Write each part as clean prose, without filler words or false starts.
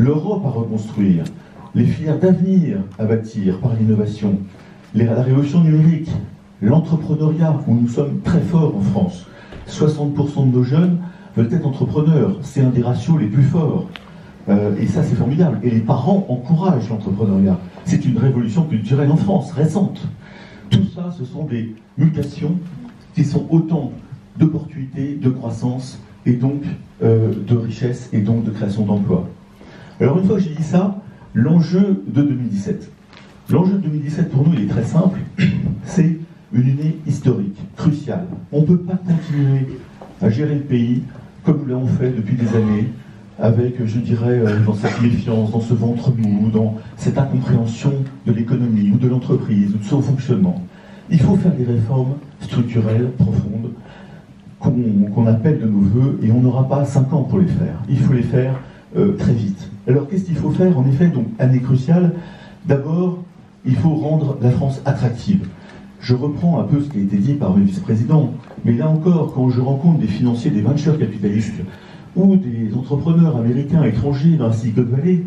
l'Europe à reconstruire, les filières d'avenir à bâtir par l'innovation, la révolution numérique, l'entrepreneuriat, où nous sommes très forts en France. 60% de nos jeunes veulent être entrepreneurs, c'est un des ratios les plus forts. Et ça, c'est formidable. Et les parents encouragent l'entrepreneuriat. C'est une révolution culturelle en France, récente. Tout ça, ce sont des mutations qui sont autant d'opportunités, de croissance, et donc de richesse, et donc de création d'emplois. Alors, une fois que j'ai dit ça, l'enjeu de 2017. L'enjeu de 2017, pour nous, il est très simple. C'est une année historique, cruciale. On ne peut pas continuer à gérer le pays comme nous l'avons fait depuis des années, avec, je dirais, dans cette méfiance, dans ce ventre mou, dans cette incompréhension de l'économie ou de l'entreprise ou de son fonctionnement. Il faut faire des réformes structurelles profondes qu'on appelle de nos voeux, et on n'aura pas 5 ans pour les faire. Il faut les faire très vite. Alors qu'est-ce qu'il faut faire? En effet, donc, année cruciale, d'abord, il faut rendre la France attractive. Je reprends un peu ce qui a été dit par mes vice-présidents, mais là encore, quand je rencontre des financiers, des venture capitalistes, ou des entrepreneurs américains, étrangers dans la Silicon Valley,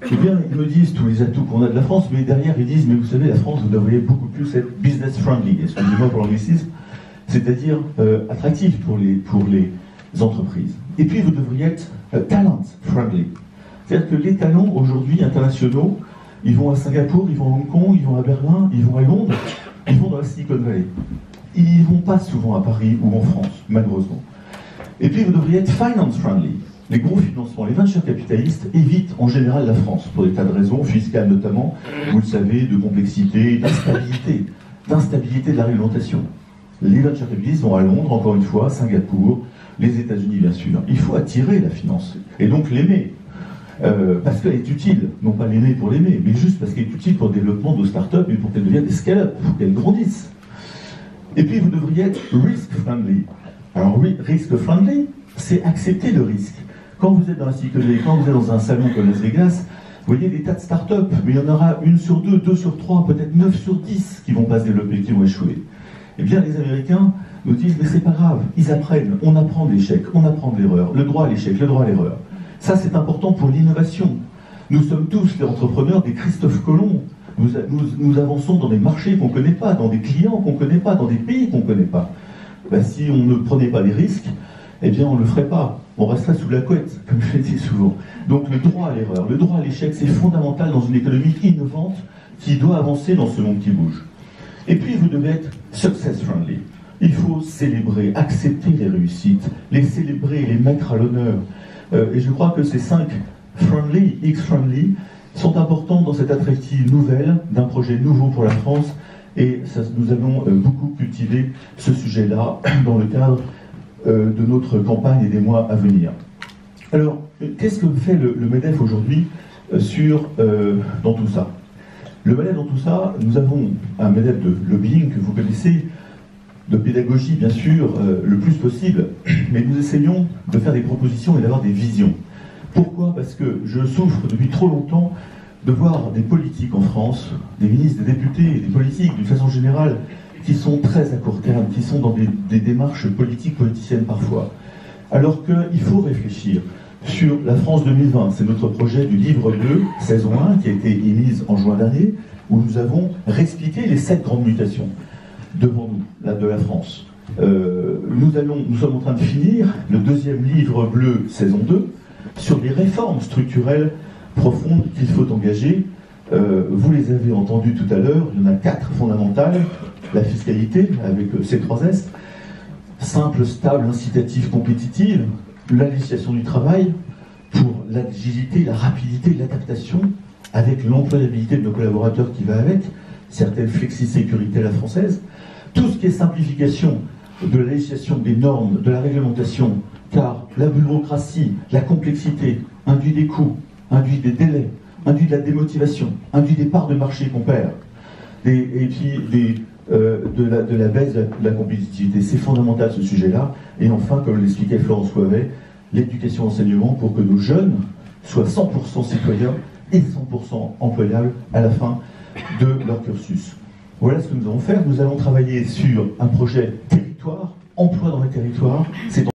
eh bien, ils me disent tous les atouts qu'on a de la France, mais derrière, ils disent, mais vous savez, la France, vous devriez beaucoup plus être business-friendly, excusez-moi pour l'anglicisme, c'est-à-dire attractif pour les entreprises. Et puis, vous devriez être talent-friendly. C'est-à-dire que les talents, aujourd'hui, internationaux, ils vont à Singapour, ils vont à Hong Kong, ils vont à Berlin, ils vont à Londres, ils vont dans la Silicon Valley. Ils ne vont pas souvent à Paris ou en France, malheureusement. Et puis, vous devriez être finance-friendly. Les gros financements, les venture capitalistes évitent en général la France, pour des tas de raisons, fiscales notamment, vous le savez, de complexité, d'instabilité de la réglementation. Les venture capitalistes vont à Londres, encore une fois, Singapour, les États-Unis, bien sûr. Il faut attirer la finance, et donc l'aimer. Parce qu'elle est utile, non pas l'aimer pour l'aimer, mais juste parce qu'elle est utile pour le développement de nos startups et pour qu'elles deviennent des scale-up, pour qu'elles grandissent. Et puis, vous devriez être risk-friendly. Alors oui, risk-friendly, c'est accepter le risque. Quand vous êtes dans la Silicon Valley, quand vous êtes dans un salon comme Las Vegas, vous voyez des tas de startups, mais il y en aura 1 sur 2, 2 sur 3, peut-être 9 sur 10 qui vont pas se développer, qui vont échouer. Eh bien, les Américains nous disent, mais c'est pas grave, ils apprennent, on apprend de l'échec, on apprend de l'erreur, le droit à l'échec, le droit à l'erreur. Ça, c'est important pour l'innovation. Nous sommes tous les entrepreneurs des Christophe Colomb. Nous avançons dans des marchés qu'on ne connaît pas, dans des clients qu'on ne connaît pas, dans des pays qu'on ne connaît pas. Ben, si on ne prenait pas les risques, eh bien, on ne le ferait pas. On resterait sous la couette, comme je l'ai dit souvent. Donc, le droit à l'erreur, le droit à l'échec, c'est fondamental dans une économie innovante qui doit avancer dans ce monde qui bouge. Et puis, vous devez être success-friendly. Il faut célébrer, accepter les réussites, les célébrer, les mettre à l'honneur. Et je crois que ces 5 friendly, X-friendly, sont importants dans cette attractive nouvelle d'un projet nouveau pour la France. Et ça, nous allons beaucoup cultiver ce sujet-là dans le cadre de notre campagne et des mois à venir. Alors, qu'est-ce que fait le MEDEF aujourd'hui dans tout ça? Le MEDEF dans tout ça, nous avons un MEDEF de lobbying que vous connaissez, de pédagogie bien sûr, le plus possible, mais nous essayons de faire des propositions et d'avoir des visions. Pourquoi? Parce que je souffre depuis trop longtemps de voir des politiques en France, des ministres, des députés, des politiques d'une façon générale, qui sont très à court terme, qui sont dans des démarches politiciennes parfois. Alors qu'il faut réfléchir sur la France 2020. C'est notre projet du livre bleu, saison 1, qui a été émise en juin dernier, où nous avons réexpliqué les 7 grandes mutations devant nous, là, de la France. Nous sommes en train de finir le 2e livre bleu, saison 2, sur les réformes structurelles profondes qu'il faut engager. Vous les avez entendues tout à l'heure, il y en a 4 fondamentales. La fiscalité, avec C3S, simple, stable, incitative, compétitive, la législation du travail, pour l'agilité, la rapidité, l'adaptation, avec l'employabilité de nos collaborateurs qui va avec, certaines flexi-sécurité à la française, tout ce qui est simplification de la législation, des normes, de la réglementation, car la bureaucratie, la complexité, induit des coûts, induit des délais, induit de la démotivation, induit des parts de marché qu'on perd, et puis de la baisse de la compétitivité. C'est fondamental ce sujet-là. Et enfin, comme l'expliquait Florence Coivet, l'éducation-enseignement pour que nos jeunes soient 100% citoyens et 100% employables à la fin de leur cursus. Voilà ce que nous allons faire. Nous allons travailler sur un projet territoire, emploi dans les territoires. C'est